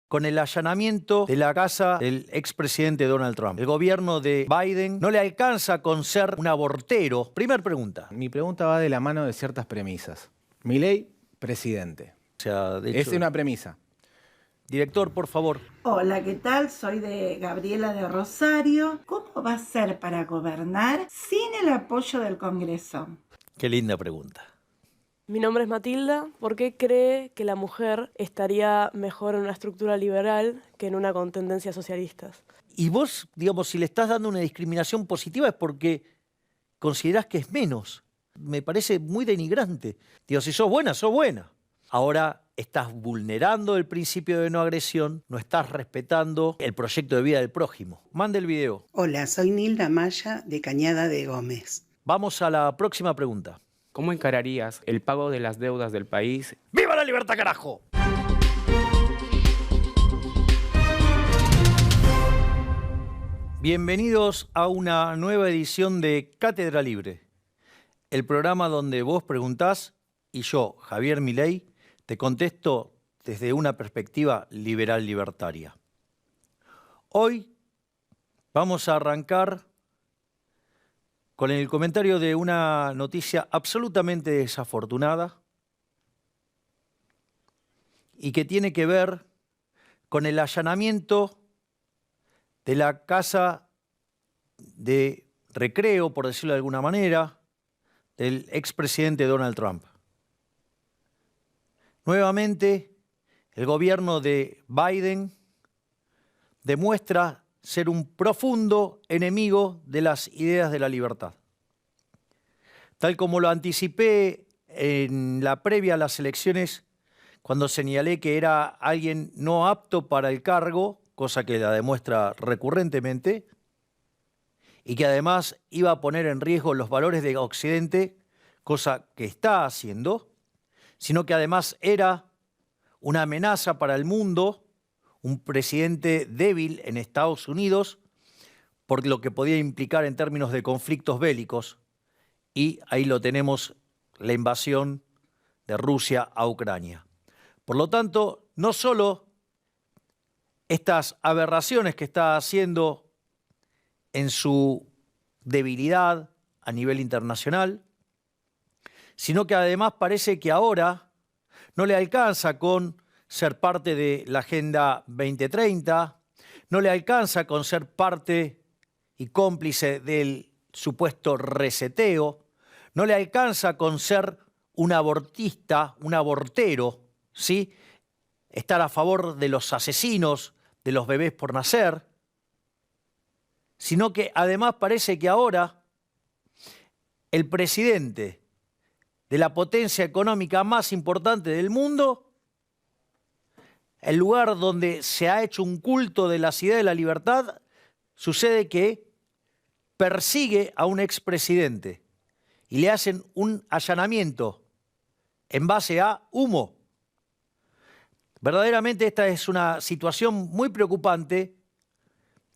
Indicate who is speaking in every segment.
Speaker 1: con el allanamiento de la casa del expresidente Donald Trump. El gobierno de Biden no le alcanza con ser un abortero. Primer pregunta.
Speaker 2: Mi pregunta va de la mano de ciertas premisas. Milei, presidente.
Speaker 1: O sea, de hecho,
Speaker 2: Es una premisa.
Speaker 1: Director, por favor.
Speaker 3: Hola, ¿qué tal? Soy de Gabriela de Rosario. ¿Cómo va a ser para gobernar sin el apoyo del Congreso?
Speaker 1: Qué linda pregunta.
Speaker 4: Mi nombre es Matilda. ¿Por qué cree que la mujer estaría mejor en una estructura liberal que en una con tendencias socialistas?
Speaker 1: Y vos, digamos, si le estás dando una discriminación positiva es porque considerás que es menos. Me parece muy denigrante. Digo, si sos buena, sos buena. Ahora estás vulnerando el principio de no agresión, no estás respetando el proyecto de vida del prójimo. Mande el video.
Speaker 5: Hola, soy Nilda Maya de Cañada de Gómez.
Speaker 1: Vamos a la próxima pregunta.
Speaker 6: ¿Cómo encararías el pago de las deudas del país?
Speaker 1: ¡Viva la libertad, carajo! Bienvenidos a una nueva edición de Cátedra Libre, el programa donde vos preguntás y yo, Javier Milei, te contesto desde una perspectiva liberal-libertaria. Hoy vamos a arrancar con el comentario de una noticia absolutamente desafortunada y que tiene que ver con el allanamiento de la casa de recreo, por decirlo de alguna manera, del expresidente Donald Trump. Nuevamente, el gobierno de Biden demuestra ser un profundo enemigo de las ideas de la libertad. Tal como lo anticipé en la previa a las elecciones, cuando señalé que era alguien no apto para el cargo, cosa que la demuestra recurrentemente, y que además iba a poner en riesgo los valores de Occidente, cosa que está haciendo, sino que además era una amenaza para el mundo, un presidente débil en Estados Unidos, por lo que podía implicar en términos de conflictos bélicos, y ahí lo tenemos, la invasión de Rusia a Ucrania. Por lo tanto, no solo estas aberraciones que está haciendo en su debilidad a nivel internacional, sino que además parece que ahora no le alcanza con ser parte de la Agenda 2030, no le alcanza con ser parte y cómplice del supuesto reseteo, no le alcanza con ser un abortista, un abortero, ¿sí? Estar a favor de los asesinos, de los bebés por nacer, sino que además parece que ahora el presidente de la potencia económica más importante del mundo, el lugar donde se ha hecho un culto de las ideas de la libertad, sucede que persigue a un expresidente y le hacen un allanamiento en base a humo. Verdaderamente esta es una situación muy preocupante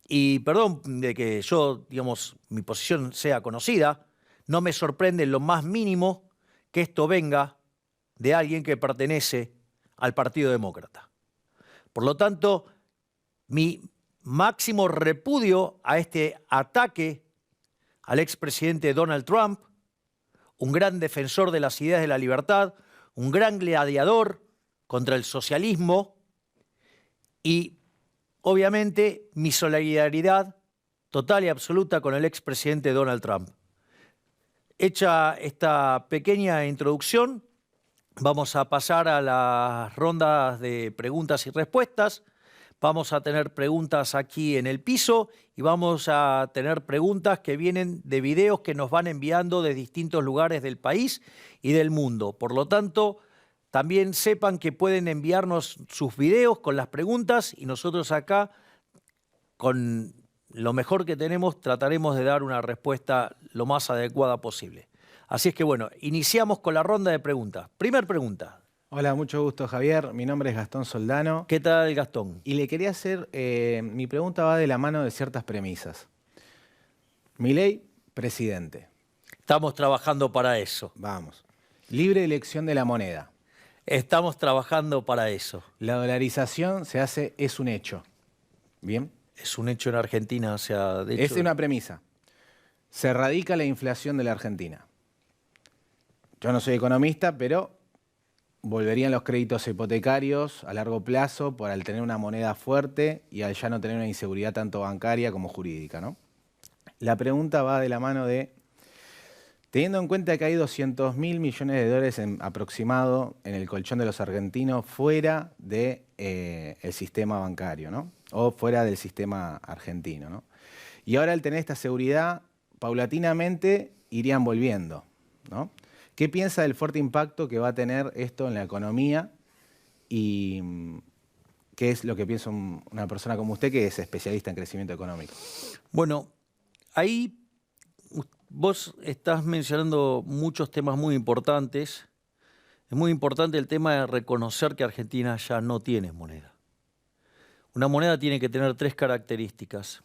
Speaker 1: y perdón de que yo, digamos, mi posición sea conocida, no me sorprende en lo más mínimo que esto venga de alguien que pertenece al Partido Demócrata. Por lo tanto, mi máximo repudio a este ataque al expresidente Donald Trump, un gran defensor de las ideas de la libertad, un gran gladiador contra el socialismo y, obviamente, mi solidaridad total y absoluta con el expresidente Donald Trump. Hecha esta pequeña introducción, vamos a pasar a las rondas de preguntas y respuestas. Vamos a tener preguntas aquí en el piso y vamos a tener preguntas que vienen de videos que nos van enviando de distintos lugares del país y del mundo. Por lo tanto, también sepan que pueden enviarnos sus videos con las preguntas y nosotros acá, con lo mejor que tenemos, trataremos de dar una respuesta lo más adecuada posible. Así es que bueno, iniciamos con la ronda de preguntas. Primer pregunta.
Speaker 2: Hola, mucho gusto, Javier. Mi nombre es Gastón Soldano.
Speaker 1: ¿Qué tal, Gastón?
Speaker 2: Y le quería hacer, mi pregunta va de la mano de ciertas premisas. Milei, presidente.
Speaker 1: Estamos trabajando para eso.
Speaker 2: Vamos. Libre elección de la moneda.
Speaker 1: Estamos trabajando para eso.
Speaker 2: La dolarización se hace, es un hecho. ¿Bien?
Speaker 1: Es un hecho en Argentina, o sea, de hecho...
Speaker 2: Es una premisa. Se erradica la inflación de la Argentina. Yo no soy economista, pero volverían los créditos hipotecarios a largo plazo por al tener una moneda fuerte y al ya no tener una inseguridad tanto bancaria como jurídica, ¿no? La pregunta va de la mano de, teniendo en cuenta que hay 200.000 millones de dólares aproximado en el colchón de los argentinos fuera del sistema bancario, ¿no? O fuera del sistema argentino, ¿no? Y ahora al tener esta seguridad, paulatinamente irían volviendo, ¿no? ¿Qué piensa del fuerte impacto que va a tener esto en la economía? Y qué es lo que piensa una persona como usted, que es especialista en crecimiento económico.
Speaker 1: Bueno, ahí vos estás mencionando muchos temas muy importantes. Es muy importante el tema de reconocer que Argentina ya no tiene moneda. Una moneda tiene que tener 3 características.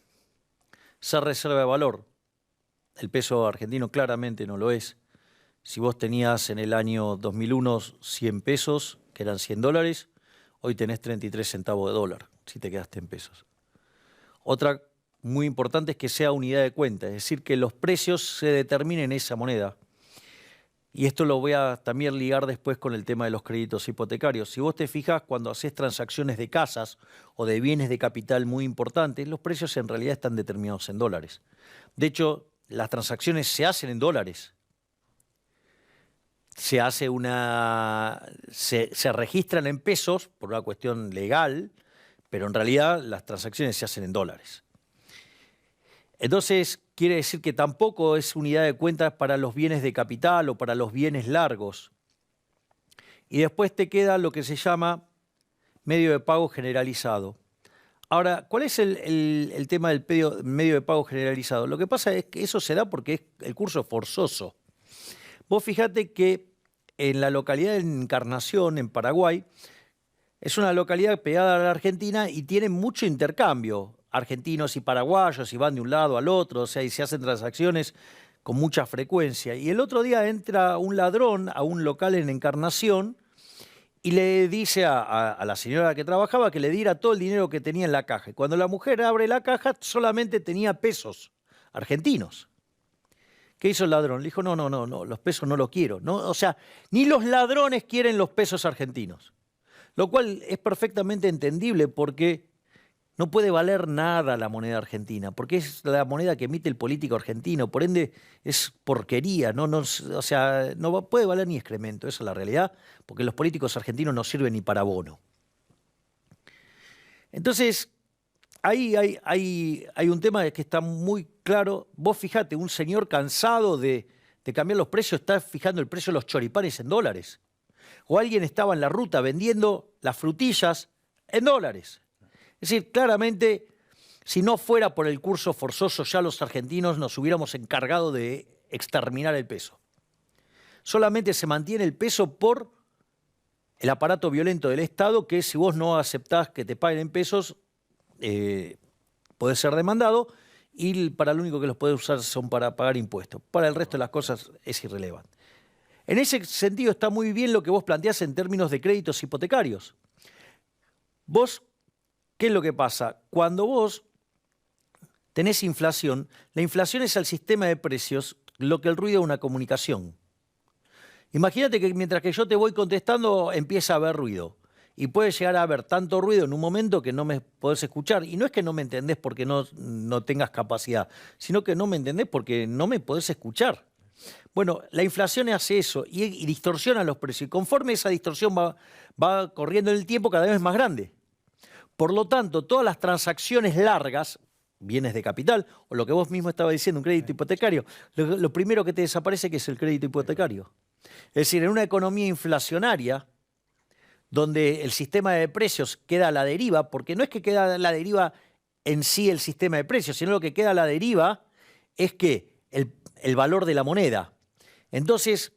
Speaker 1: Ser reserva de valor. El peso argentino claramente no lo es. Si vos tenías en el año 2001 100 pesos, que eran $100, hoy tenés 33 centavos de dólar, si te quedaste en pesos. Otra muy importante es que sea unidad de cuenta, es decir, que los precios se determinen en esa moneda. Y esto lo voy a también ligar después con el tema de los créditos hipotecarios. Si vos te fijas, cuando haces transacciones de casas o de bienes de capital muy importantes, los precios en realidad están determinados en dólares. De hecho, las transacciones se hacen en dólares. Se registran en pesos por una cuestión legal, pero en realidad las transacciones se hacen en dólares. Entonces, quiere decir que tampoco es unidad de cuenta para los bienes de capital o para los bienes largos. Y después te queda lo que se llama medio de pago generalizado. Ahora, ¿cuál es el tema del medio de pago generalizado? Lo que pasa es que eso se da porque es el curso forzoso. Vos fijate que en la localidad de Encarnación, en Paraguay, es una localidad pegada a la Argentina y tiene mucho intercambio. Argentinos y paraguayos y van de un lado al otro, o sea, y se hacen transacciones con mucha frecuencia. Y el otro día entra un ladrón a un local en Encarnación y le dice a la señora que trabajaba que le diera todo el dinero que tenía en la caja. Y cuando la mujer abre la caja, solamente tenía pesos argentinos. ¿Qué hizo el ladrón? Le dijo, no, los pesos no los quiero. No, o sea, ni los ladrones quieren los pesos argentinos. Lo cual es perfectamente entendible porque no puede valer nada la moneda argentina, porque es la moneda que emite el político argentino, por ende es porquería, o sea, no puede valer ni excremento, esa es la realidad, porque los políticos argentinos no sirven ni para bono. Entonces, ahí hay un tema que está muy claro. Vos fijate, un señor cansado de cambiar los precios está fijando el precio de los choripanes en dólares. O alguien estaba en la ruta vendiendo las frutillas en dólares. Es decir, claramente, si no fuera por el curso forzoso, ya los argentinos nos hubiéramos encargado de exterminar el peso. Solamente se mantiene el peso por el aparato violento del Estado, que si vos no aceptás que te paguen en pesos, podés ser demandado, y para lo único que los podés usar son para pagar impuestos. Para el resto de las cosas es irrelevante. En ese sentido está muy bien lo que vos planteás en términos de créditos hipotecarios. Vos, ¿qué es lo que pasa? Cuando vos tenés inflación, la inflación es al sistema de precios lo que el ruido de una comunicación. Imagínate que mientras que yo te voy contestando empieza a haber ruido. Y puede llegar a haber tanto ruido en un momento que no me podés escuchar. Y no es que no me entendés porque no tengas capacidad, sino que no me entendés porque no me podés escuchar. Bueno, la inflación hace eso y distorsiona los precios. Y conforme esa distorsión va corriendo en el tiempo, cada vez es más grande. Por lo tanto, todas las transacciones largas, bienes de capital, o lo que vos mismo estabas diciendo, un crédito hipotecario, lo primero que te desaparece que es el crédito hipotecario. Es decir, en una economía inflacionaria, donde el sistema de precios queda a la deriva, porque no es que queda a la deriva en sí el sistema de precios, sino lo que queda a la deriva es que el valor de la moneda. Entonces,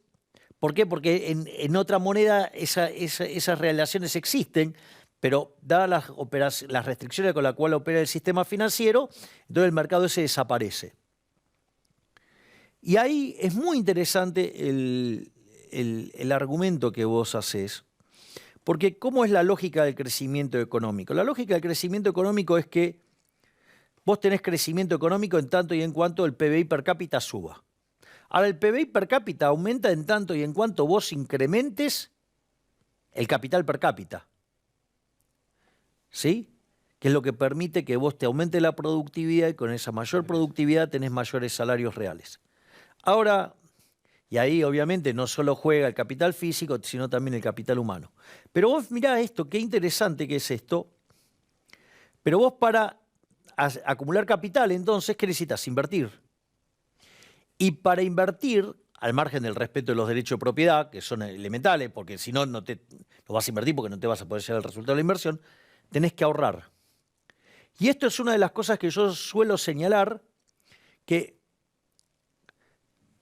Speaker 1: ¿por qué? Porque en otra moneda esas relaciones existen, pero dadas las restricciones con las cuales opera el sistema financiero, entonces el mercado ese desaparece. Y ahí es muy interesante el argumento que vos hacés, Porque ¿cómo es la lógica del crecimiento económico? La lógica del crecimiento económico es que vos tenés crecimiento económico en tanto y en cuanto el PBI per cápita suba. Ahora, el PBI per cápita aumenta en tanto y en cuanto vos incrementes el capital per cápita. ¿Sí? Que es lo que permite que vos te aumente la productividad y con esa mayor productividad tenés mayores salarios reales. Ahora, y ahí obviamente no solo juega el capital físico, sino también el capital humano. Pero vos mirá esto, qué interesante que es esto. Pero vos para acumular capital, entonces, ¿qué necesitas? Invertir. Y para invertir, al margen del respeto de los derechos de propiedad, que son elementales, porque si no, no vas a invertir porque no te vas a poder llegar al resultado de la inversión, tenés que ahorrar. Y esto es una de las cosas que yo suelo señalar, que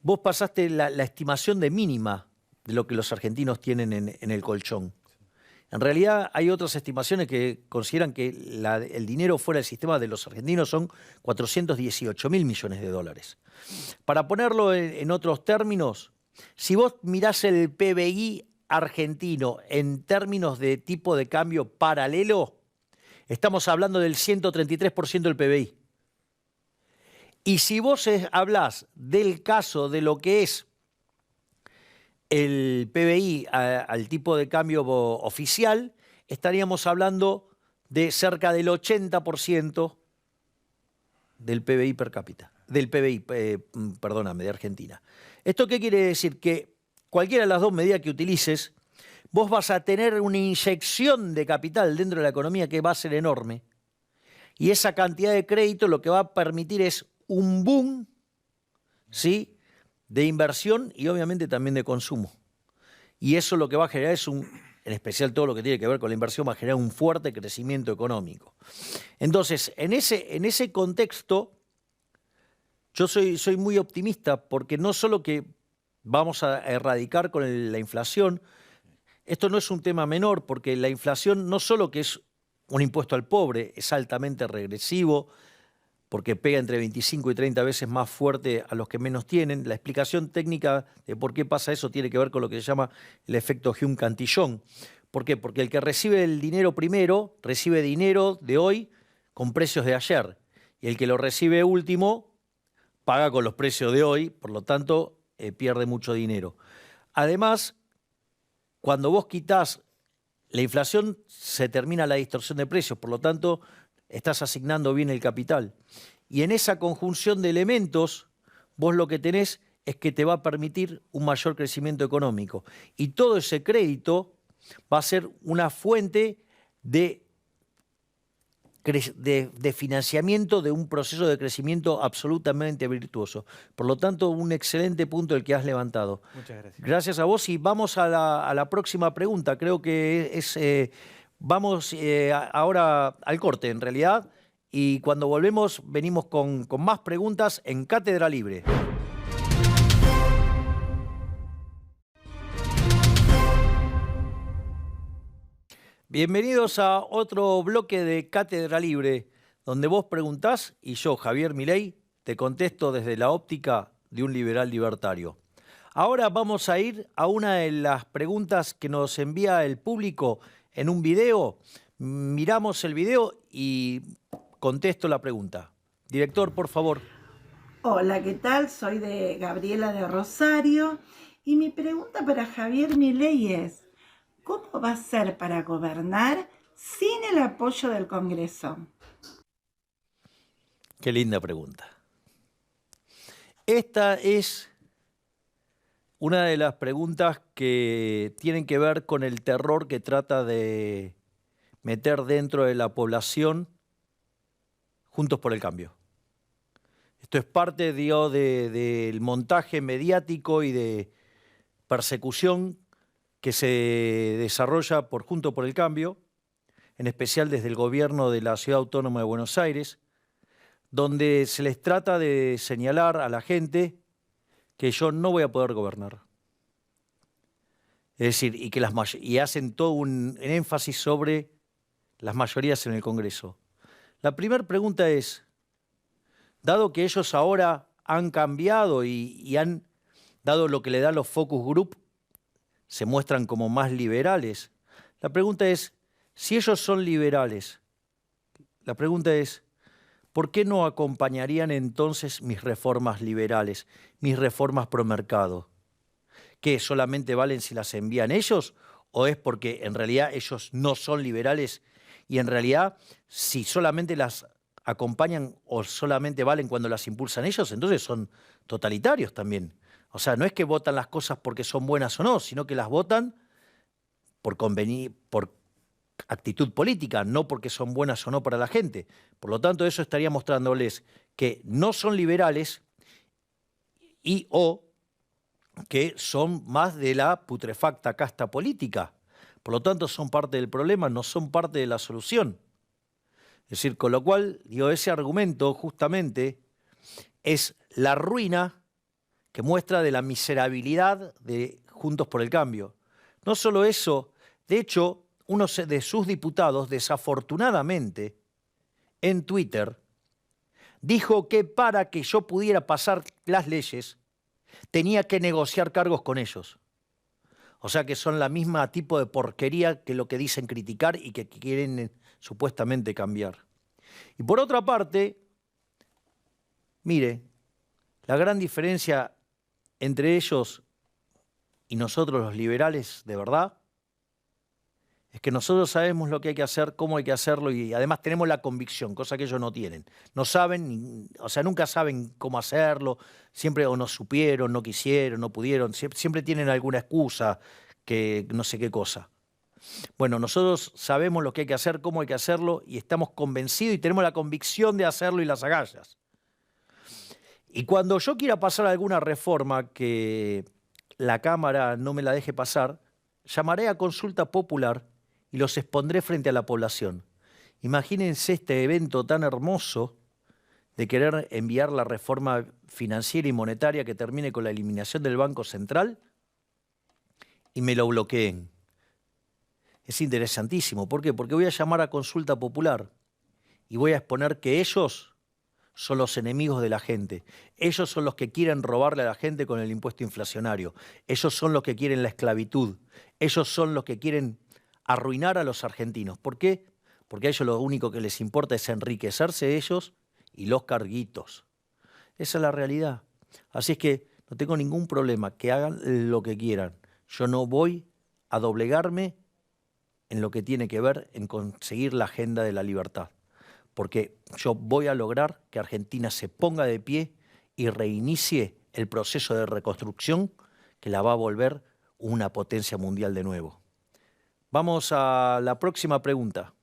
Speaker 1: vos pasaste la estimación de mínima de lo que los argentinos tienen en el colchón. En realidad hay otras estimaciones que consideran que el dinero fuera del sistema de los argentinos son 418.000 millones de dólares. Para ponerlo en otros términos, si vos mirás el PBI argentino en términos de tipo de cambio paralelo, estamos hablando del 133% del PBI. Y si vos hablás del caso de lo que es el PBI al tipo de cambio oficial, estaríamos hablando de cerca del 80% del PBI per cápita, del PBI, perdóname, de Argentina. ¿Esto qué quiere decir? Que cualquiera de las dos medidas que utilices, vos vas a tener una inyección de capital dentro de la economía que va a ser enorme. Y esa cantidad de crédito lo que va a permitir es un boom, ¿sí?, de inversión y obviamente también de consumo. Y eso lo que va a generar es en especial todo lo que tiene que ver con la inversión, va a generar un fuerte crecimiento económico. Entonces, en ese contexto, yo soy muy optimista porque no solo que vamos a erradicar con la inflación, esto no es un tema menor porque la inflación no solo que es un impuesto al pobre, es altamente regresivo, porque pega entre 25 y 30 veces más fuerte a los que menos tienen. La explicación técnica de por qué pasa eso tiene que ver con lo que se llama el efecto Hume-Cantillon. ¿Por qué? Porque el que recibe el dinero primero, recibe dinero de hoy con precios de ayer. Y el que lo recibe último, paga con los precios de hoy, por lo tanto, pierde mucho dinero. Además, cuando vos quitás la inflación, se termina la distorsión de precios, por lo tanto, estás asignando bien el capital. Y en esa conjunción de elementos, vos lo que tenés es que te va a permitir un mayor crecimiento económico. Y todo ese crédito va a ser una fuente de financiamiento de un proceso de crecimiento absolutamente virtuoso. Por lo tanto, un excelente punto el que has levantado.
Speaker 2: Muchas gracias.
Speaker 1: Gracias a vos y vamos a la próxima pregunta. Creo que vamos ahora al corte, en realidad, y cuando volvemos venimos con más preguntas en Cátedra Libre. Bienvenidos a otro bloque de Cátedra Libre, donde vos preguntás y yo, Javier Milei, te contesto desde la óptica de un liberal libertario. Ahora vamos a ir a una de las preguntas que nos envía el público en un video. Miramos el video y contesto la pregunta. Director, por favor.
Speaker 3: Hola, ¿qué tal? Soy de Gabriela de Rosario y mi pregunta para Javier Milei es: ¿cómo va a ser para gobernar sin el apoyo del Congreso?
Speaker 1: Qué linda pregunta. Esta es una de las preguntas que tienen que ver con el terror que trata de meter dentro de la población Juntos por el Cambio. Esto es parte, digo, del montaje mediático y de persecución que se desarrolla por Juntos por el Cambio, en especial desde el gobierno de la Ciudad Autónoma de Buenos Aires, donde se les trata de señalar a la gente que yo no voy a poder gobernar. Es decir, y hacen todo un énfasis sobre las mayorías en el Congreso. La primera pregunta es, dado que ellos ahora han cambiado y han dado lo que le dan los focus group, se muestran como más liberales, La pregunta es, si ellos son liberales, la pregunta es, ¿por qué no acompañarían entonces mis reformas liberales, mis reformas pro mercado? ¿Que solamente valen si las envían ellos? ¿O es porque en realidad ellos no son liberales y en realidad si solamente las acompañan o solamente valen cuando las impulsan ellos, entonces son totalitarios también? O sea, no es que votan las cosas porque son buenas o no, sino que las votan por actitud política, no porque son buenas o no para la gente. Por lo tanto, eso estaría mostrándoles que no son liberales y o que son más de la putrefacta casta política. Por lo tanto, son parte del problema, no son parte de la solución. Es decir, con lo cual, digo, ese argumento justamente es la ruina que muestra de la miserabilidad de Juntos por el Cambio. No solo eso, de hecho, uno de sus diputados, desafortunadamente, en Twitter, dijo que para que yo pudiera pasar las leyes, tenía que negociar cargos con ellos. O sea que son la misma tipo de porquería que lo que dicen criticar y que quieren supuestamente cambiar. Y por otra parte, mire, la gran diferencia entre ellos y nosotros los liberales de verdad es que nosotros sabemos lo que hay que hacer, cómo hay que hacerlo y además tenemos la convicción, cosa que ellos no tienen. No saben, o sea, nunca saben cómo hacerlo, siempre o no supieron, no quisieron, no pudieron, siempre tienen alguna excusa, que no sé qué cosa. Bueno, nosotros sabemos lo que hay que hacer, cómo hay que hacerlo y estamos convencidos y tenemos la convicción de hacerlo y las agallas. Y cuando yo quiera pasar alguna reforma que la Cámara no me la deje pasar, llamaré a consulta popular y los expondré frente a la población. Imagínense este evento tan hermoso de querer enviar la reforma financiera y monetaria que termine con la eliminación del Banco Central y me lo bloqueen. Es interesantísimo. ¿Por qué? Porque voy a llamar a consulta popular y voy a exponer que ellos son los enemigos de la gente. Ellos son los que quieren robarle a la gente con el impuesto inflacionario. Ellos son los que quieren la esclavitud. Ellos son los que quieren arruinar a los argentinos. ¿Por qué? Porque a ellos lo único que les importa es enriquecerse ellos y los carguitos. Esa es la realidad. Así es que no tengo ningún problema, que hagan lo que quieran. Yo no voy a doblegarme en lo que tiene que ver en conseguir la agenda de la libertad. Porque yo voy a lograr que Argentina se ponga de pie y reinicie el proceso de reconstrucción que la va a volver una potencia mundial de nuevo. Vamos a la próxima pregunta.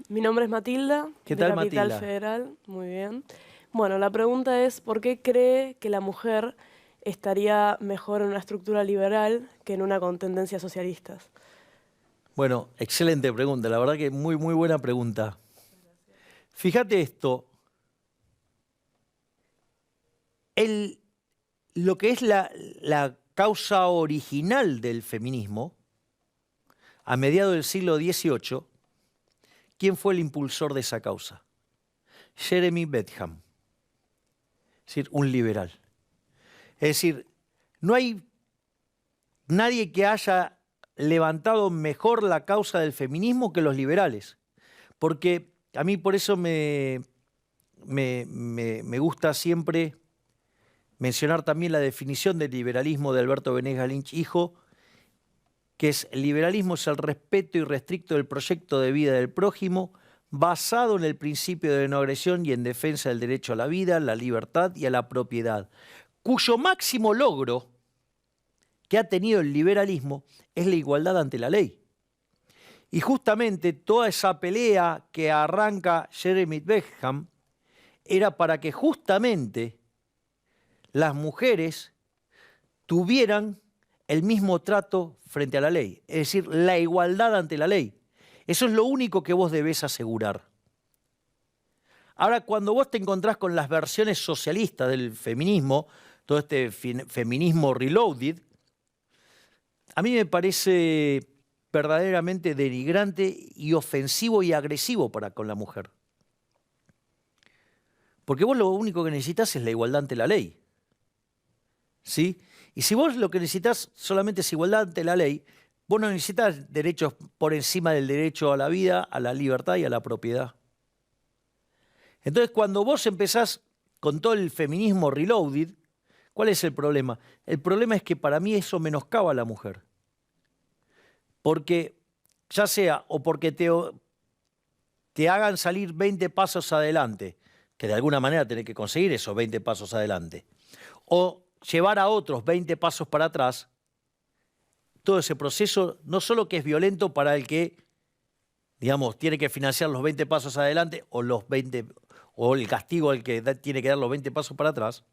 Speaker 4: Mi nombre es Matilda,
Speaker 1: ¿Qué
Speaker 4: de
Speaker 1: tal,
Speaker 4: Capital
Speaker 1: Matilda?
Speaker 4: Federal. Muy bien. Bueno, la pregunta es, ¿por qué cree que la mujer estaría mejor en una estructura liberal que en una con tendencias socialistas?
Speaker 1: Bueno, excelente pregunta, la verdad que muy buena pregunta. Fíjate esto, lo que es la causa original del feminismo, a mediados del siglo XVIII, ¿quién fue el impulsor de esa causa? Jeremy Bentham, es decir, un liberal. Es decir, no hay nadie que haya levantado mejor la causa del feminismo que los liberales, porque a mí por eso me gusta siempre mencionar también la definición del liberalismo de Alberto Venegas Lynch, hijo, que es: el liberalismo es el respeto irrestricto del proyecto de vida del prójimo, basado en el principio de no agresión y en defensa del derecho a la vida, la libertad y a la propiedad, cuyo máximo logro que ha tenido el liberalismo es la igualdad ante la ley. Y justamente toda esa pelea que arranca Jeremy Bentham era para que justamente las mujeres tuvieran el mismo trato frente a la ley, es decir, la igualdad ante la ley. Eso es lo único que vos debés asegurar. Ahora, cuando vos te encontrás con las versiones socialistas del feminismo, todo este feminismo reloaded, a mí me parece verdaderamente denigrante y ofensivo y agresivo para con la mujer. Porque vos lo único que necesitas es la igualdad ante la ley. ¿Sí? Y si vos lo que necesitas solamente es igualdad ante la ley, Vos no necesitas derechos por encima del derecho a la vida, a la libertad y a la propiedad. Entonces, cuando vos empezás con todo el feminismo reloaded, ¿cuál es el problema? El problema es que para mí eso menoscaba a la mujer. Porque, ya sea o porque te hagan salir 20 pasos adelante, que de alguna manera tenés que conseguir esos 20 pasos adelante, o llevar a otros 20 pasos para atrás, todo ese proceso no solo que es violento para el que, digamos, tiene que financiar los 20 pasos adelante o los 20 o el castigo al que tiene que dar los 20 pasos para atrás,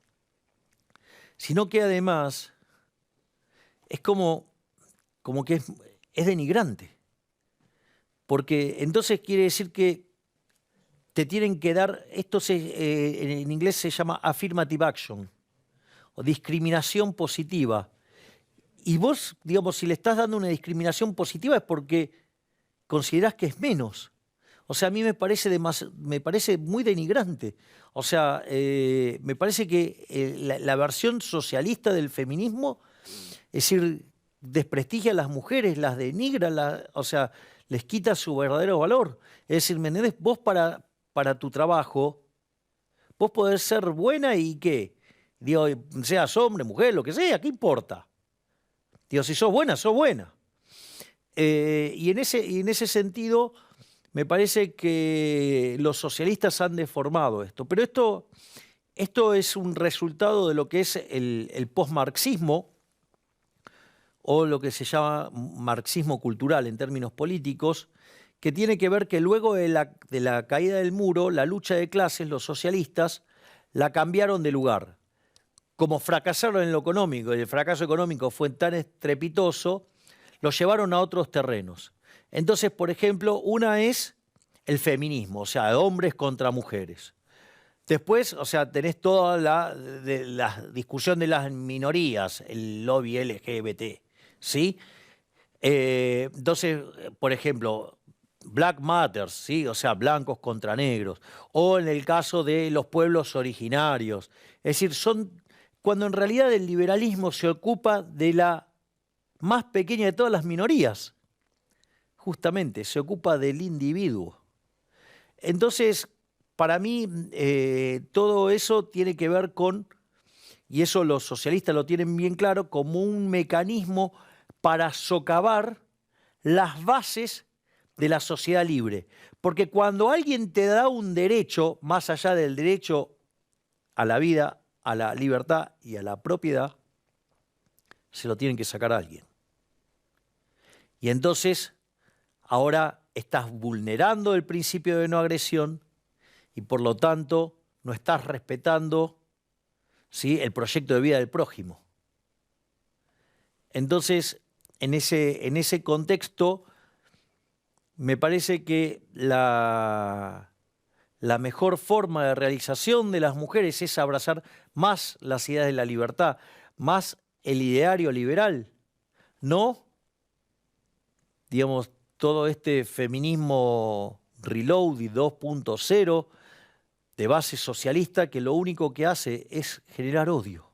Speaker 1: sino que además es como que es denigrante. Porque entonces quiere decir que te tienen que dar, en inglés se llama affirmative action, o discriminación positiva. Y vos, digamos, si le estás dando una discriminación positiva es porque considerás que es menos. O sea, a mí me parece muy denigrante. O sea, me parece que la versión socialista del feminismo, es decir, desprestigia a las mujeres, las denigra, o sea, les quita su verdadero valor. Es decir, ¿me entendés? Vos para tu trabajo, vos podés ser buena y ¿qué? Digo, seas hombre, mujer, lo que sea, ¿qué importa? Digo, si sos buena, sos buena. Y en ese sentido, me parece que los socialistas han deformado esto. Pero esto es un resultado de lo que es el posmarxismo, o lo que se llama marxismo cultural en términos políticos, que tiene que ver que luego de la caída del muro, la lucha de clases, los socialistas la cambiaron de lugar. Como fracasaron en lo económico, y el fracaso económico fue tan estrepitoso, lo llevaron a otros terrenos. Entonces, por ejemplo, una es el feminismo, o sea, hombres contra mujeres. Después, o sea, tenés toda la discusión de las minorías, el lobby LGBT, ¿sí? Entonces, por ejemplo, Black Matters, ¿sí? O sea, blancos contra negros. O en el caso de los pueblos originarios. Es decir, cuando en realidad el liberalismo se ocupa de la más pequeña de todas las minorías. Justamente, se ocupa del individuo. Entonces, para mí, todo eso tiene que ver con, y eso los socialistas lo tienen bien claro, como un mecanismo para socavar las bases de la sociedad libre. Porque cuando alguien te da un derecho, más allá del derecho a la vida, a la libertad y a la propiedad, se lo tienen que sacar a alguien. Y entonces, ahora estás vulnerando el principio de no agresión y por lo tanto no estás respetando, ¿sí?, el proyecto de vida del prójimo. Entonces, en ese contexto, me parece que la mejor forma de realización de las mujeres es abrazar más las ideas de la libertad, más el ideario liberal, no, digamos, todo este feminismo reloaded 2.0 de base socialista que lo único que hace es generar odio.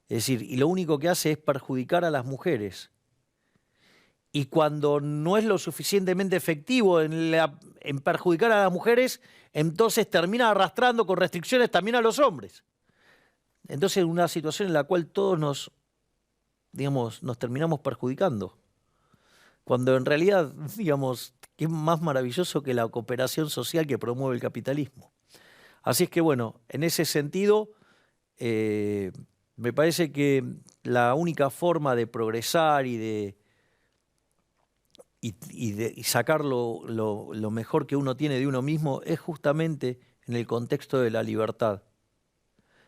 Speaker 1: Es decir, y lo único que hace es perjudicar a las mujeres. Y cuando no es lo suficientemente efectivo en perjudicar a las mujeres, entonces termina arrastrando con restricciones también a los hombres. Entonces, una situación en la cual todos nos terminamos perjudicando. Cuando en realidad, digamos, es más maravilloso que la cooperación social que promueve el capitalismo. Así es que, bueno, en ese sentido, me parece que la única forma de progresar y sacar lo mejor que uno tiene de uno mismo es justamente en el contexto de la libertad.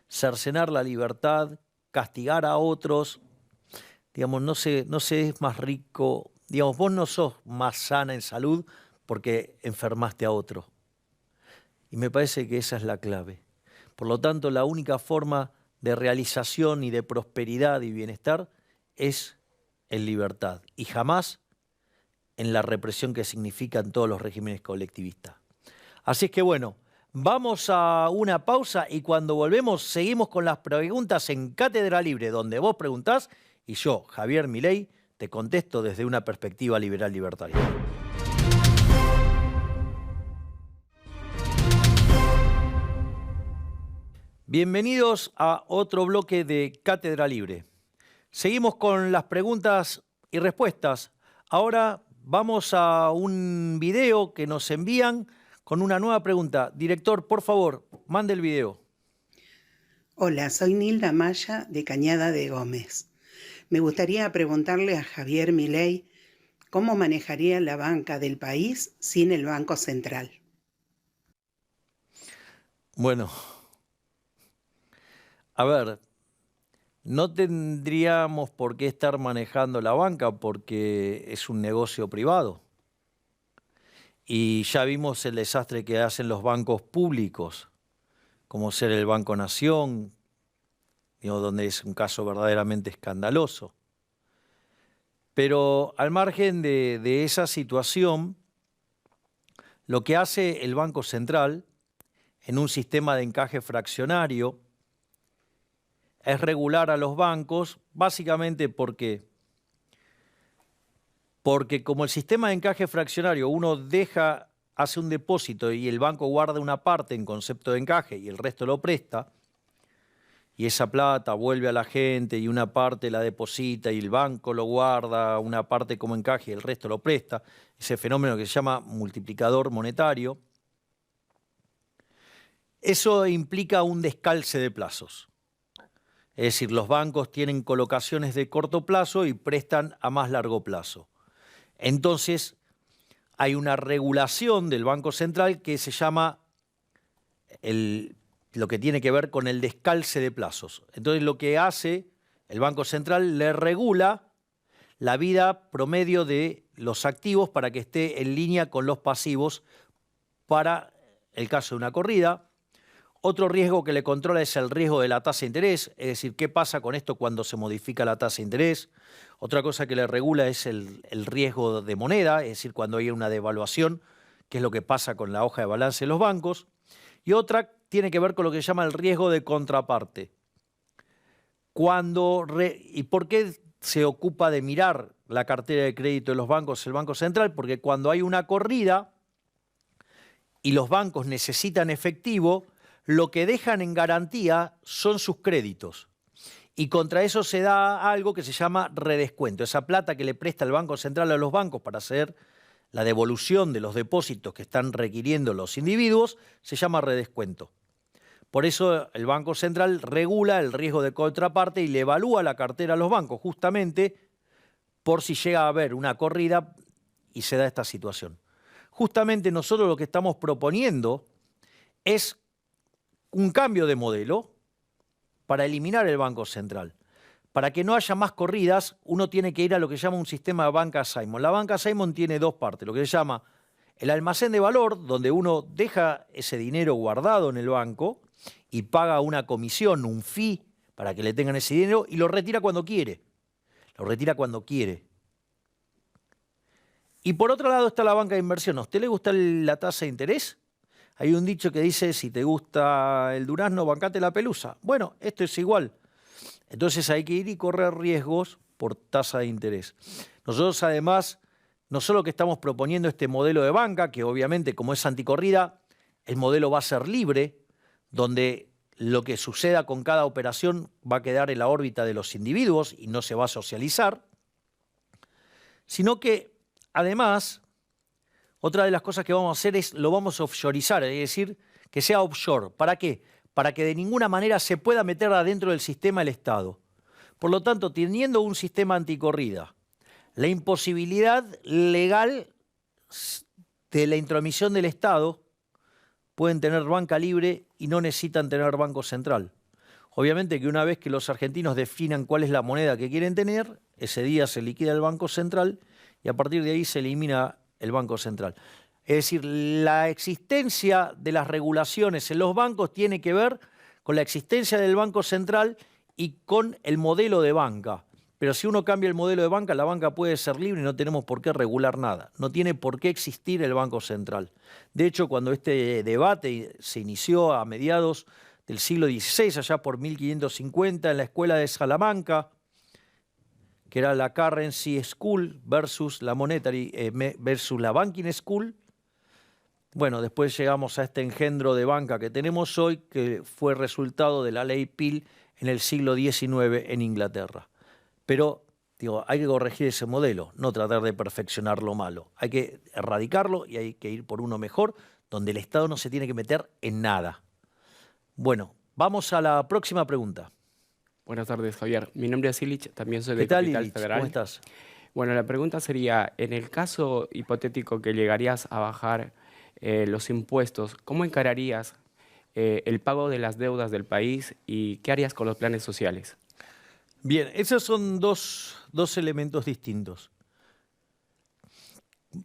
Speaker 1: Cercenar la libertad, castigar a otros, digamos, no se es más rico, digamos, vos no sos más sana en salud porque enfermaste a otro. Y me parece que esa es la clave. Por lo tanto, la única forma de realización y de prosperidad y bienestar es en libertad y jamás en la represión que significan todos los regímenes colectivistas. Así es que bueno, vamos a una pausa y cuando volvemos seguimos con las preguntas en Cátedra Libre, donde vos preguntás y yo, Javier Milei, Te contesto desde una perspectiva liberal libertaria. Bienvenidos a otro bloque de Cátedra Libre. Seguimos con las preguntas y respuestas. Ahora vamos a un video que nos envían con una nueva pregunta. Director, por favor, mande el video.
Speaker 5: Hola, soy Nilda Maya de Cañada de Gómez. Me gustaría preguntarle a Javier Milei cómo manejaría la banca del país sin el Banco Central.
Speaker 1: Bueno, a ver, no tendríamos por qué estar manejando la banca porque es un negocio privado. Y ya vimos el desastre que hacen los bancos públicos, como ser el Banco Nación, donde es un caso verdaderamente escandaloso. Pero al margen de esa situación, lo que hace el Banco Central en un sistema de encaje fraccionario es regular a los bancos, básicamente porque como el sistema de encaje fraccionario uno hace un depósito y el banco guarda una parte en concepto de encaje y el resto lo presta, y esa plata vuelve a la gente y una parte la deposita y el banco lo guarda, una parte como encaje y el resto lo presta, ese fenómeno que se llama multiplicador monetario, eso implica un descalce de plazos. Es decir, los bancos tienen colocaciones de corto plazo y prestan a más largo plazo. Entonces, hay una regulación del Banco Central que se llama lo que tiene que ver con el descalce de plazos. Entonces, lo que hace el Banco Central le regula la vida promedio de los activos para que esté en línea con los pasivos para el caso de una corrida. Otro riesgo que le controla es el riesgo de la tasa de interés, es decir, qué pasa con esto cuando se modifica la tasa de interés. Otra cosa que le regula es el riesgo de moneda, es decir, cuando hay una devaluación, qué es lo que pasa con la hoja de balance de los bancos. Y otra tiene que ver con lo que se llama el riesgo de contraparte. ¿Y por qué se ocupa de mirar la cartera de crédito de los bancos el Banco Central? Porque cuando hay una corrida y los bancos necesitan efectivo, lo que dejan en garantía son sus créditos. Y contra eso se da algo que se llama redescuento. Esa plata que le presta el Banco Central a los bancos para hacer la devolución de los depósitos que están requiriendo los individuos, se llama redescuento. Por eso el Banco Central regula el riesgo de contraparte y le evalúa la cartera a los bancos, justamente por si llega a haber una corrida y se da esta situación. Justamente nosotros lo que estamos proponiendo es un cambio de modelo para eliminar el Banco Central. Para que no haya más corridas, uno tiene que ir a lo que se llama un sistema de banca Simon. La banca Simon tiene dos partes, lo que se llama el almacén de valor, donde uno deja ese dinero guardado en el banco y paga una comisión, un fee, para que le tengan ese dinero y lo retira cuando quiere. Lo retira cuando quiere. Y por otro lado está la banca de inversión. ¿A usted le gusta la tasa de interés? Hay un dicho que dice, si te gusta el durazno, bancate la pelusa. Bueno, esto es igual. Entonces hay que ir y correr riesgos por tasa de interés. Nosotros además, no solo que estamos proponiendo este modelo de banca, que obviamente como es anticorrida, el modelo va a ser libre, donde lo que suceda con cada operación va a quedar en la órbita de los individuos y no se va a socializar, sino que además, otra de las cosas que vamos a hacer es lo vamos a offshoreizar, es decir, que sea offshore. ¿Para qué? Para que de ninguna manera se pueda meter adentro del sistema el Estado. Por lo tanto, teniendo un sistema anticorrida, la imposibilidad legal de la intromisión del Estado, pueden tener banca libre y no necesitan tener Banco Central. Obviamente que una vez que los argentinos definan cuál es la moneda que quieren tener, ese día se liquida el Banco Central y a partir de ahí se elimina el Banco Central. Es decir, la existencia de las regulaciones en los bancos tiene que ver con la existencia del Banco Central y con el modelo de banca. Pero si uno cambia el modelo de banca, la banca puede ser libre y no tenemos por qué regular nada. No tiene por qué existir el Banco Central. De hecho, cuando este debate se inició a mediados del siglo XVI, allá por 1550, en la escuela de Salamanca, que era la Currency School versus la versus la Banking School. Bueno, después llegamos a este engendro de banca que tenemos hoy, que fue resultado de la ley Peel en el siglo XIX en Inglaterra. Pero digo, hay que corregir ese modelo, no tratar de perfeccionar lo malo. Hay que erradicarlo y hay que ir por uno mejor, donde el Estado no se tiene que meter en nada. Bueno, vamos a la próxima pregunta.
Speaker 6: Buenas tardes, Javier. Mi nombre es Ilich, también soy de
Speaker 1: ¿Qué tal,
Speaker 6: Capital
Speaker 1: Ilich?
Speaker 6: Federal.
Speaker 1: ¿Cómo estás?
Speaker 6: Bueno, la pregunta sería, en el caso hipotético que llegarías a bajar los impuestos, ¿cómo encararías el pago de las deudas del país y qué harías con los planes sociales?
Speaker 1: Bien, esos son dos elementos distintos.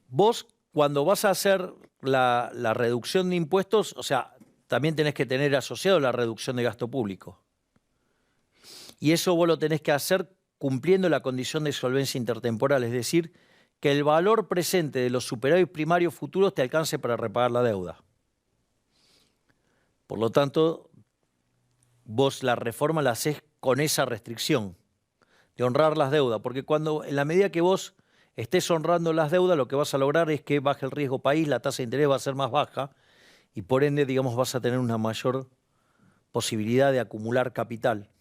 Speaker 1: Vos, cuando vas a hacer la reducción de impuestos, o sea, también tenés que tener asociado la reducción de gasto público. Y eso vos lo tenés que hacer cumpliendo la condición de solvencia intertemporal, es decir, que el valor presente de los superávit primarios futuros te alcance para repagar la deuda. Por lo tanto, vos la reforma la hacés con esa restricción de honrar las deudas, porque en la medida que vos estés honrando las deudas, lo que vas a lograr es que baje el riesgo país, la tasa de interés va a ser más baja y por ende, digamos, vas a tener una mayor posibilidad de acumular capital.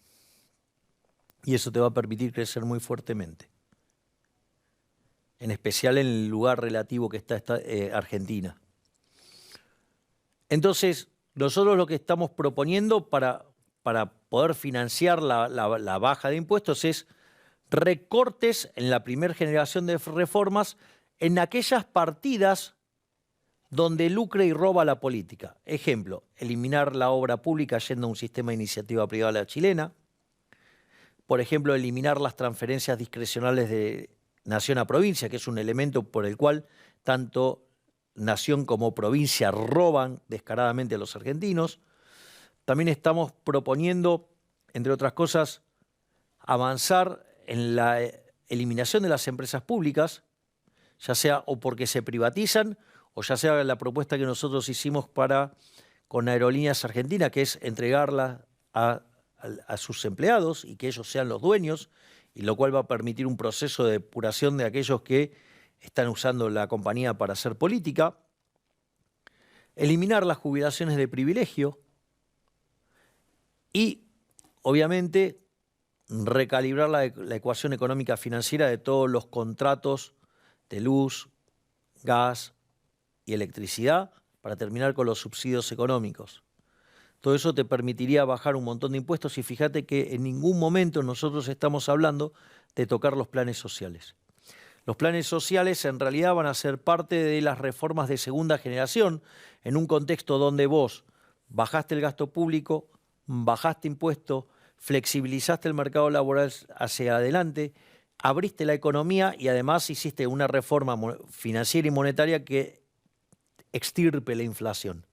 Speaker 1: Y eso te va a permitir crecer muy fuertemente. En especial en el lugar relativo que está Argentina. Entonces, nosotros lo que estamos proponiendo para poder financiar la baja de impuestos es recortes en la primera generación de reformas en aquellas partidas donde lucre y roba la política. Ejemplo, eliminar la obra pública yendo a un sistema de iniciativa privada a la chilena. Por ejemplo, eliminar las transferencias discrecionales de nación a provincia, que es un elemento por el cual tanto nación como provincia roban descaradamente a los argentinos. También estamos proponiendo, entre otras cosas, avanzar en la eliminación de las empresas públicas, ya sea o porque se privatizan, o ya sea la propuesta que nosotros hicimos con Aerolíneas Argentinas, que es entregarla a sus empleados y que ellos sean los dueños, y lo cual va a permitir un proceso de depuración de aquellos que están usando la compañía para hacer política. Eliminar las jubilaciones de privilegio y, obviamente, recalibrar la ecuación económica financiera de todos los contratos de luz, gas y electricidad para terminar con los subsidios económicos. Todo eso te permitiría bajar un montón de impuestos y fíjate que en ningún momento nosotros estamos hablando de tocar los planes sociales. Los planes sociales en realidad van a ser parte de las reformas de segunda generación en un contexto donde vos bajaste el gasto público, bajaste impuestos, flexibilizaste el mercado laboral hacia adelante, abriste la economía y además hiciste una reforma financiera y monetaria que extirpe la inflación.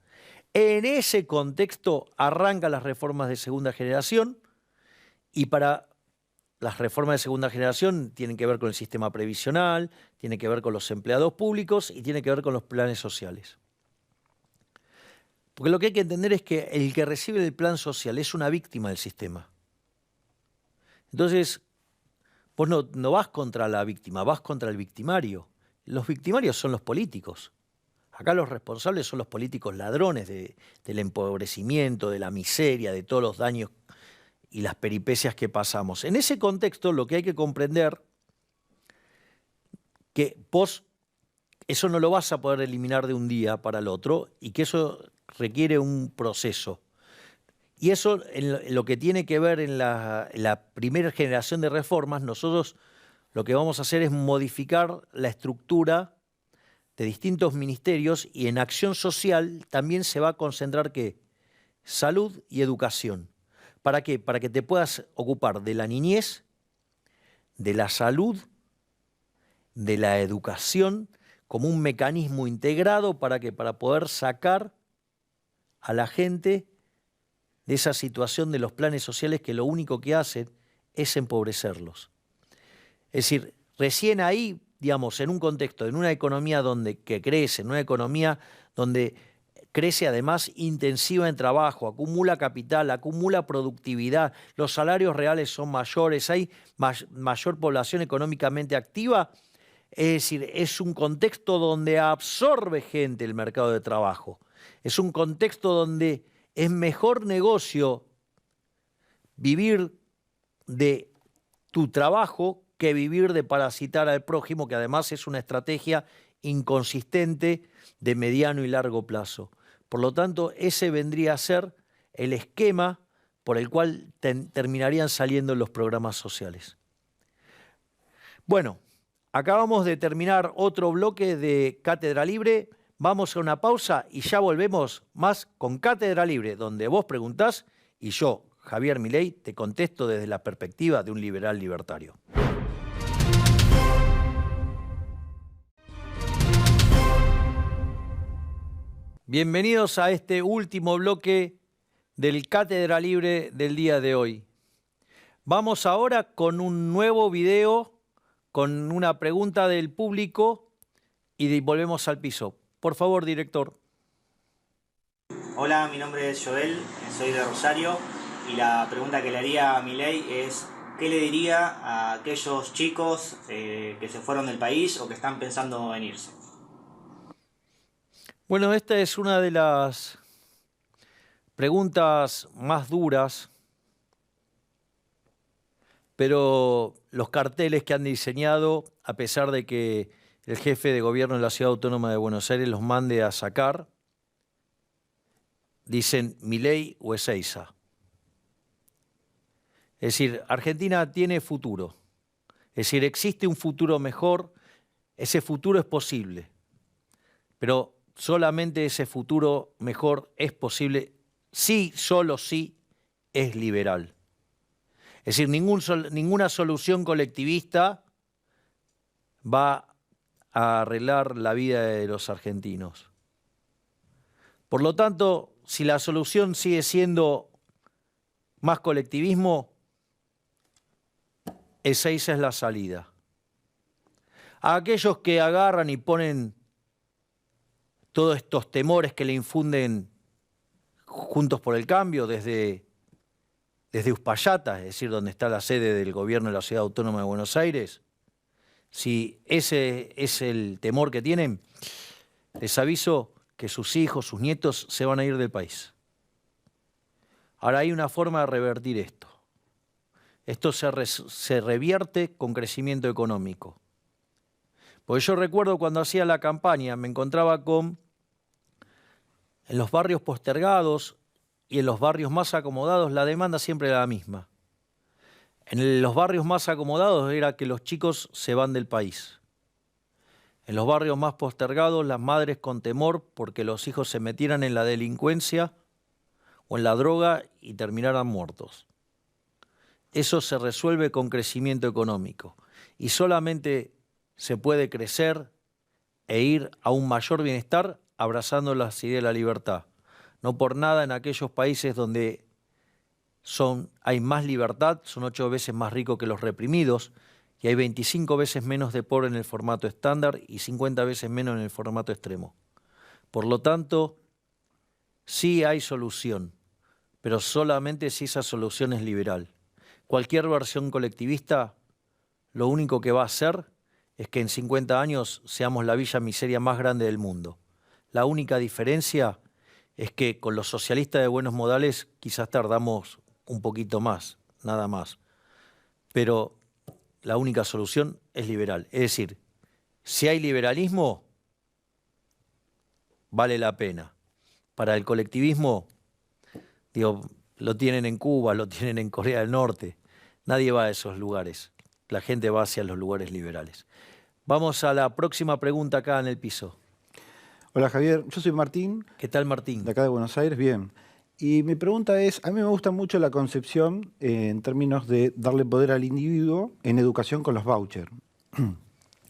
Speaker 1: En ese contexto arrancan las reformas de segunda generación y para las reformas de segunda generación tienen que ver con el sistema previsional, tienen que ver con los empleados públicos y tienen que ver con los planes sociales. Porque lo que hay que entender es que el que recibe el plan social es una víctima del sistema. Entonces, vos no vas contra la víctima, vas contra el victimario. Los victimarios son los políticos. Acá los responsables son los políticos ladrones del empobrecimiento, de la miseria, de todos los daños y las peripecias que pasamos. En ese contexto lo que hay que comprender que vos eso no lo vas a poder eliminar de un día para el otro y que eso requiere un proceso. Y eso en lo que tiene que ver en la primera generación de reformas, nosotros lo que vamos a hacer es modificar la estructura de distintos ministerios y en acción social también se va a concentrar ¿qué? Salud y educación. ¿Para qué? Para que te puedas ocupar de la niñez, de la salud, de la educación, como un mecanismo integrado ¿para qué? Para poder sacar a la gente de esa situación de los planes sociales que lo único que hacen es empobrecerlos. Es decir, recién ahí, digamos, en un contexto, en una economía que crece, en una economía donde crece además intensiva en trabajo, acumula capital, acumula productividad, los salarios reales son mayores, hay mayor población económicamente activa. Es decir, es un contexto donde absorbe gente el mercado de trabajo. Es un contexto donde es mejor negocio vivir de tu trabajo que vivir de parasitar al prójimo, que además es una estrategia inconsistente de mediano y largo plazo. Por lo tanto, ese vendría a ser el esquema por el cual terminarían saliendo los programas sociales. Bueno, acabamos de terminar otro bloque de Cátedra Libre. Vamos a una pausa y ya volvemos más con Cátedra Libre, donde vos preguntás y yo, Javier Milei, te contesto desde la perspectiva de un liberal libertario. Bienvenidos a este último bloque del Cátedra Libre del día de hoy. Vamos ahora con un nuevo video, con una pregunta del público y volvemos al piso. Por favor, director.
Speaker 7: Hola, mi nombre es Joel, soy de Rosario y la pregunta que le haría a Milei es ¿qué le diría a aquellos chicos que se fueron del país o que están pensando en irse?
Speaker 1: Bueno, esta es una de las preguntas más duras, pero los carteles que han diseñado, a pesar de que el jefe de gobierno de la Ciudad Autónoma de Buenos Aires los mande a sacar, dicen Milei o Ezeiza. Es decir, Argentina tiene futuro. Es decir, existe un futuro mejor, ese futuro es posible, pero solamente ese futuro mejor es posible si, solo si, es liberal. Es decir, ninguna solución colectivista va a arreglar la vida de los argentinos. Por lo tanto, si la solución sigue siendo más colectivismo, esa es la salida. A aquellos que agarran y ponen todos estos temores que le infunden Juntos por el Cambio desde Uspallata, es decir, donde está la sede del gobierno de la Ciudad Autónoma de Buenos Aires, si ese es el temor que tienen, les aviso que sus hijos, sus nietos se van a ir del país. Ahora hay una forma de revertir esto. Esto se revierte con crecimiento económico. Porque yo recuerdo cuando hacía la campaña, me encontraba en los barrios postergados y en los barrios más acomodados, la demanda siempre era la misma. En los barrios más acomodados era que los chicos se van del país. En los barrios más postergados, las madres con temor porque los hijos se metieran en la delincuencia o en la droga y terminaran muertos. Eso se resuelve con crecimiento económico y solamente se puede crecer e ir a un mayor bienestar abrazando las ideas de la libertad. No por nada en aquellos países donde hay más libertad, son 8 veces más ricos que los reprimidos y hay 25 veces menos de pobre en el formato estándar y 50 veces menos en el formato extremo. Por lo tanto, sí hay solución, pero solamente si esa solución es liberal. Cualquier versión colectivista lo único que va a hacer es que en 50 años seamos la villa miseria más grande del mundo. La única diferencia es que con los socialistas de buenos modales quizás tardamos un poquito más, nada más. Pero la única solución es liberal. Es decir, si hay liberalismo, vale la pena. Para el colectivismo, lo tienen en Cuba, lo tienen en Corea del Norte. Nadie va a esos lugares. La gente va hacia los lugares liberales. Vamos a la próxima pregunta acá en el piso.
Speaker 8: Hola Javier, yo soy Martín.
Speaker 1: ¿Qué tal, Martín?
Speaker 8: De acá de Buenos Aires, bien. Y mi pregunta es, a mí me gusta mucho la concepción en términos de darle poder al individuo en educación con los vouchers.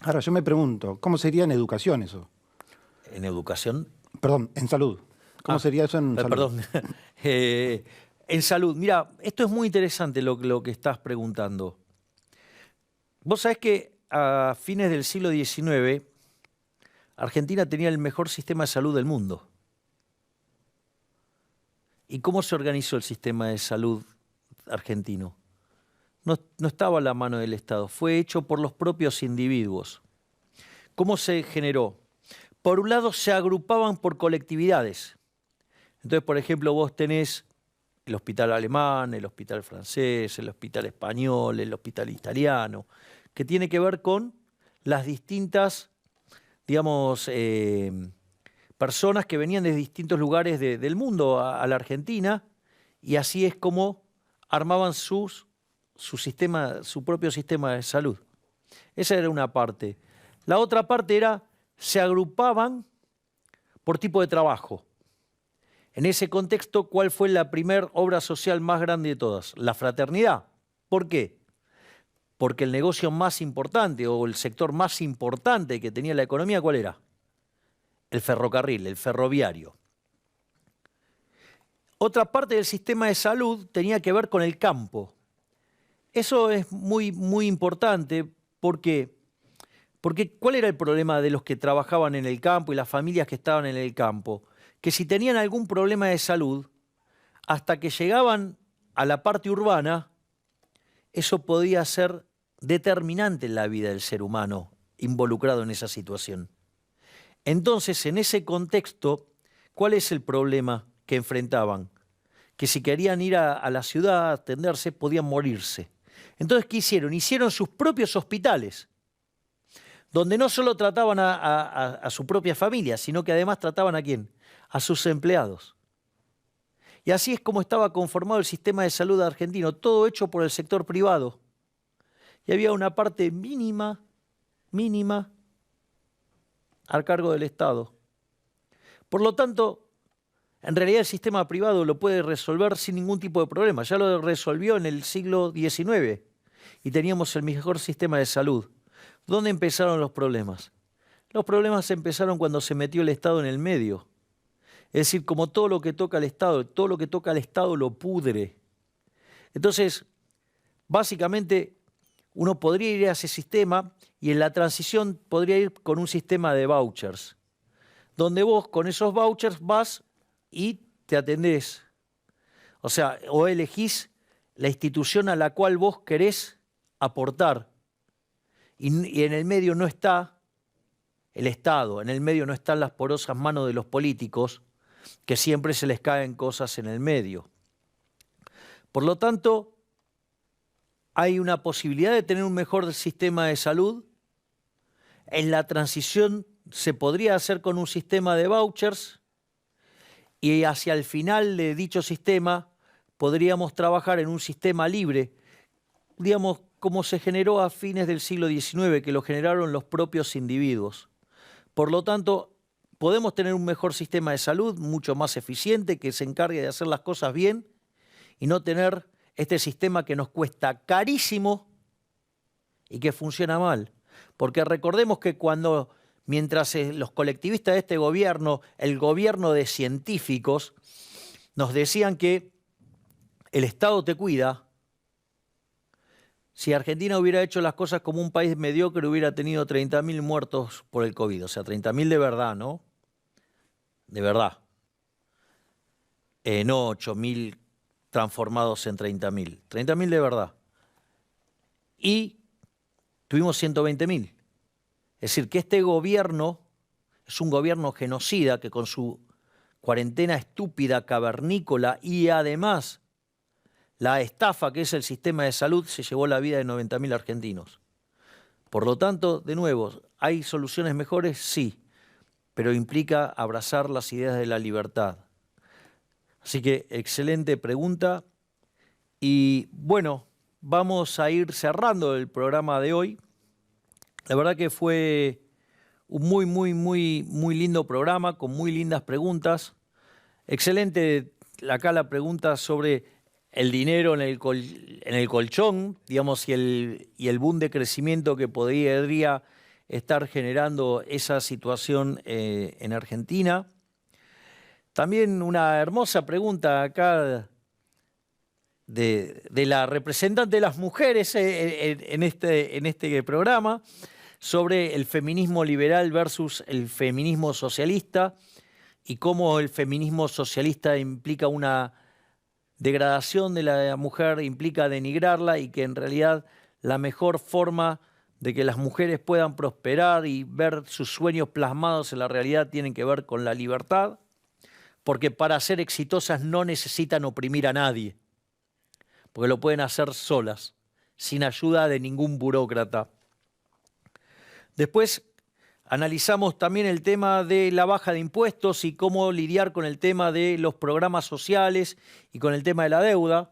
Speaker 8: Ahora, yo me pregunto, ¿cómo sería en educación eso?
Speaker 1: ¿En educación?
Speaker 8: Perdón, en salud. ¿Cómo sería eso en salud?
Speaker 1: Perdón. En salud. Mira, esto es muy interesante lo que estás preguntando. Vos sabés que a fines del siglo XIX, Argentina tenía el mejor sistema de salud del mundo. ¿Y cómo se organizó el sistema de salud argentino? No estaba a la mano del Estado, fue hecho por los propios individuos. ¿Cómo se generó? Por un lado, se agrupaban por colectividades. Entonces, por ejemplo, vos tenés el hospital alemán, el hospital francés, el hospital español, el hospital italiano, que tiene que ver con las distintas, digamos, personas que venían de distintos lugares del mundo a la Argentina, y así es como armaban su propio sistema de salud. Esa era una parte. La otra parte era, se agrupaban por tipo de trabajo. En ese contexto, ¿cuál fue la primera obra social más grande de todas? La fraternidad. ¿Por qué? Porque el negocio más importante o el sector más importante que tenía la economía, ¿cuál era? El ferrocarril, el ferroviario. Otra parte del sistema de salud tenía que ver con el campo. Eso es muy, muy importante porque ¿cuál era el problema de los que trabajaban en el campo y las familias que estaban en el campo? Que si tenían algún problema de salud, hasta que llegaban a la parte urbana, eso podía ser determinante en la vida del ser humano involucrado en esa situación. Entonces, en ese contexto, ¿cuál es el problema que enfrentaban? Que si querían ir a la ciudad a atenderse, podían morirse. Entonces, ¿qué hicieron? Hicieron sus propios hospitales, donde no solo trataban a su propia familia, sino que además trataban ¿a quién? A sus empleados. Y así es como estaba conformado el sistema de salud argentino, todo hecho por el sector privado. Y había una parte mínima, al cargo del Estado. Por lo tanto, en realidad el sistema privado lo puede resolver sin ningún tipo de problema. Ya lo resolvió en el siglo XIX y teníamos el mejor sistema de salud. ¿Dónde empezaron los problemas? Los problemas empezaron cuando se metió el Estado en el medio. Es decir, como todo lo que toca al Estado, todo lo que toca al Estado lo pudre. Entonces, básicamente, uno podría ir a ese sistema y en la transición podría ir con un sistema de vouchers, donde vos con esos vouchers vas y te atendés. O sea, o elegís la institución a la cual vos querés aportar. Y en el medio no está el Estado, en el medio no están las porosas manos de los políticos, que siempre se les caen cosas en el medio. Por lo tanto, hay una posibilidad de tener un mejor sistema de salud. En la transición se podría hacer con un sistema de vouchers y hacia el final de dicho sistema podríamos trabajar en un sistema libre, digamos, como se generó a fines del siglo XIX, que lo generaron los propios individuos. Por lo tanto, podemos tener un mejor sistema de salud, mucho más eficiente, que se encargue de hacer las cosas bien y no tener este sistema que nos cuesta carísimo y que funciona mal. Porque recordemos que mientras los colectivistas de este gobierno, el gobierno de científicos, nos decían que el Estado te cuida, si Argentina hubiera hecho las cosas como un país mediocre, hubiera tenido 30.000 muertos por el COVID. O sea, 30.000 de verdad, ¿no? De verdad. No 8.000 transformados en 30.000. 30.000 de verdad. Y tuvimos 120.000. Es decir, que este gobierno es un gobierno genocida que con su cuarentena estúpida, cavernícola y además la estafa que es el sistema de salud se llevó la vida de 90.000 argentinos. Por lo tanto, de nuevo, ¿hay soluciones mejores? Sí, pero implica abrazar las ideas de la libertad. Así que excelente pregunta. Y bueno, vamos a ir cerrando el programa de hoy. La verdad que fue un muy lindo programa con muy lindas preguntas. Excelente acá la pregunta sobre el dinero en el colchón, digamos, y el boom de crecimiento que podría estar generando esa situación en Argentina. También una hermosa pregunta acá de la representante de las mujeres en este programa sobre el feminismo liberal versus el feminismo socialista y cómo el feminismo socialista implica una degradación de la mujer, implica denigrarla y que en realidad la mejor forma de que las mujeres puedan prosperar y ver sus sueños plasmados en la realidad tienen que ver con la libertad, porque para ser exitosas no necesitan oprimir a nadie, porque lo pueden hacer solas, sin ayuda de ningún burócrata. Después analizamos también el tema de la baja de impuestos y cómo lidiar con el tema de los programas sociales y con el tema de la deuda.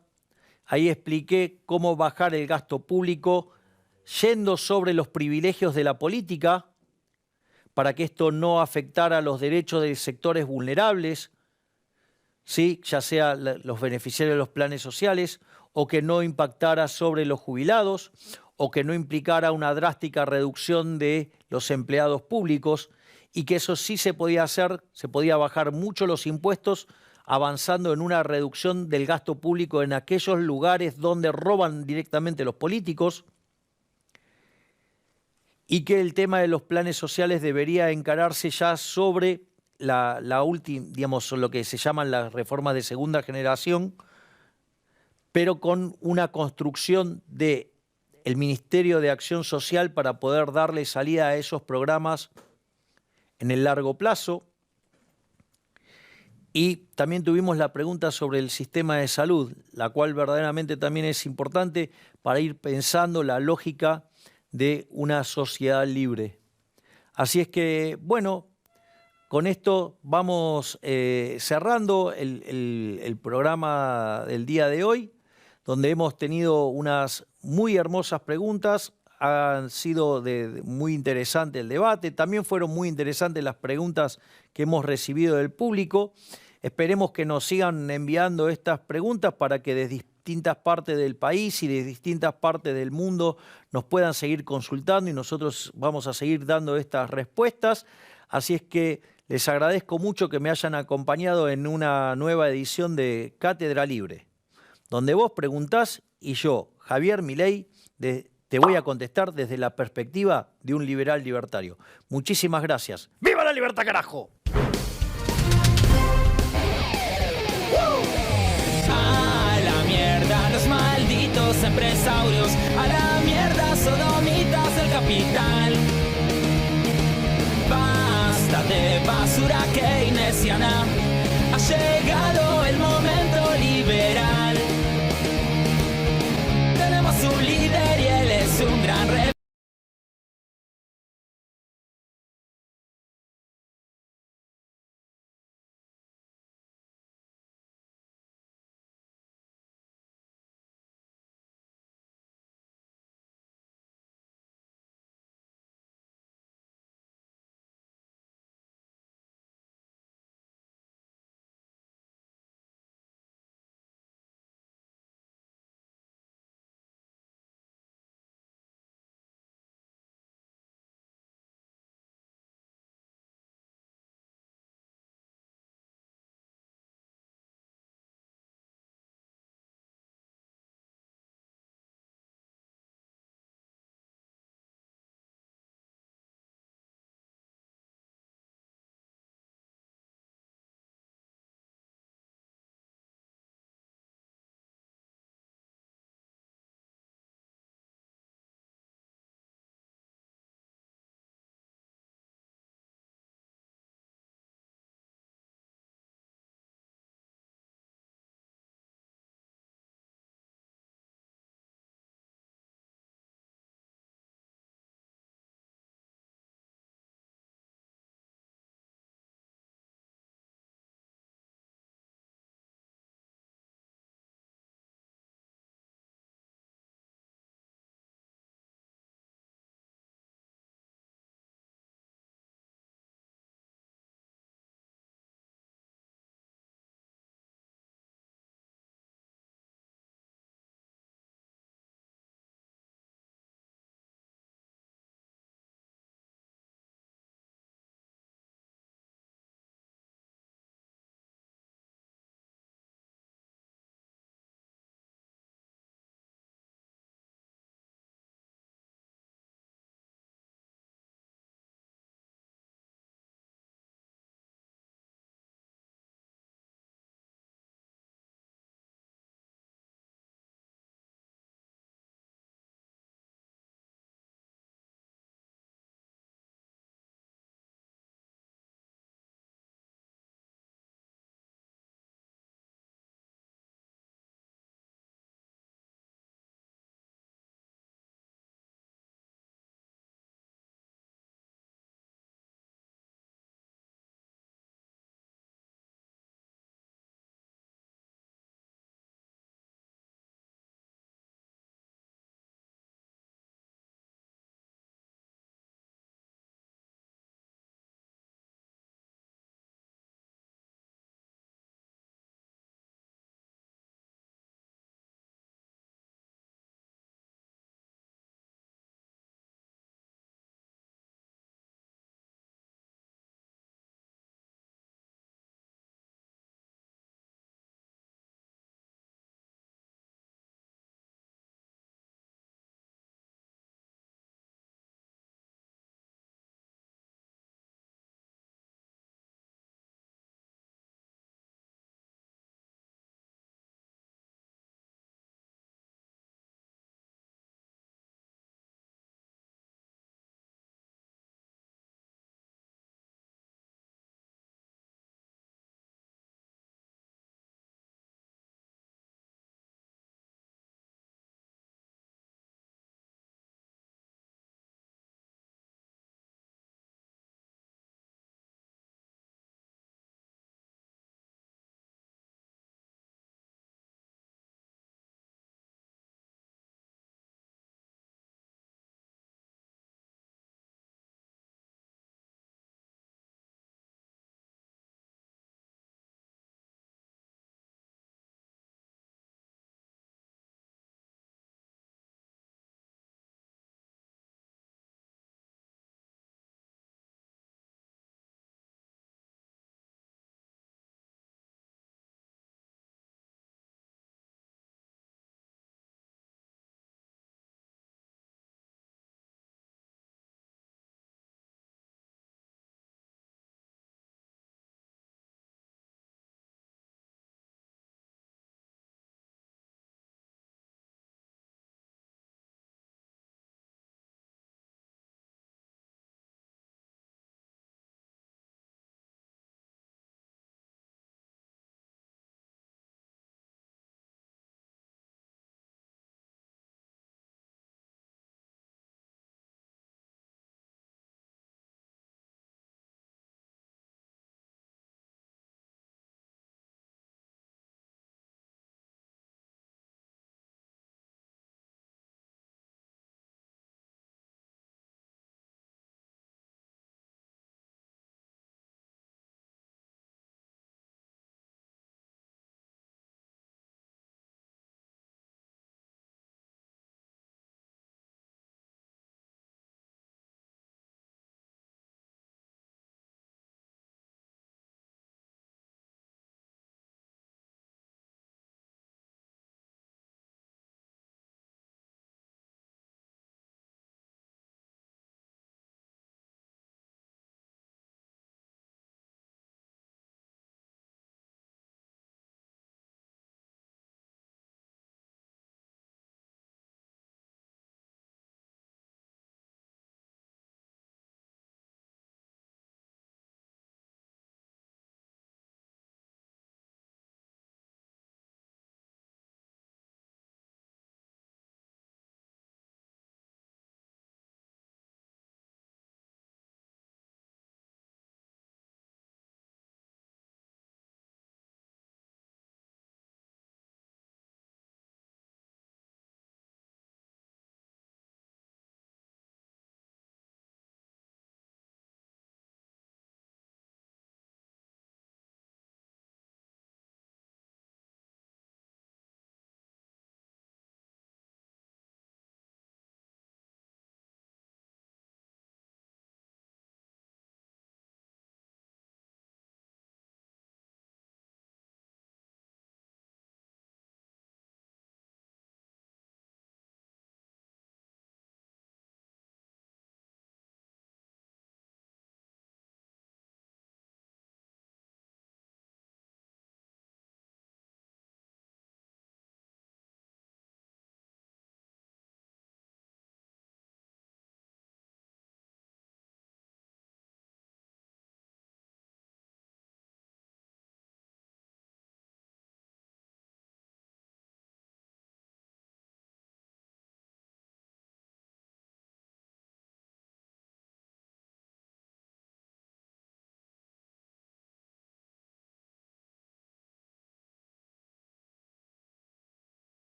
Speaker 1: Ahí expliqué cómo bajar el gasto público yendo sobre los privilegios de la política para que esto no afectara los derechos de sectores vulnerables, ¿sí? Ya sea los beneficiarios de los planes sociales, o que no impactara sobre los jubilados, o que no implicara una drástica reducción de los empleados públicos, y que eso sí se podía hacer, se podía bajar mucho los impuestos, avanzando en una reducción del gasto público en aquellos lugares donde roban directamente los políticos, y que el tema de los planes sociales debería encararse ya sobre la última, digamos, lo que se llaman las reformas de segunda generación, pero con una construcción del Ministerio de Acción Social para poder darle salida a esos programas en el largo plazo. Y también tuvimos la pregunta sobre el sistema de salud, la cual verdaderamente también es importante para ir pensando la lógica de una sociedad libre. Así es que, bueno, con esto vamos cerrando el programa del día de hoy, donde hemos tenido unas muy hermosas preguntas. Han sido muy interesante el debate. También fueron muy interesantes las preguntas que hemos recibido del público. Esperemos que nos sigan enviando estas preguntas para que desde distintas partes del país y de distintas partes del mundo nos puedan seguir consultando y nosotros vamos a seguir dando estas respuestas. Así es que les agradezco mucho que me hayan acompañado en una nueva edición de Cátedra Libre, donde vos preguntás y yo, Javier Milei, te voy a contestar desde la perspectiva de un liberal libertario. Muchísimas gracias. ¡Viva la libertad, carajo!
Speaker 9: A la mierda los malditos empresarios, a la mierda sodomitas del capital. Basta de basura keynesiana.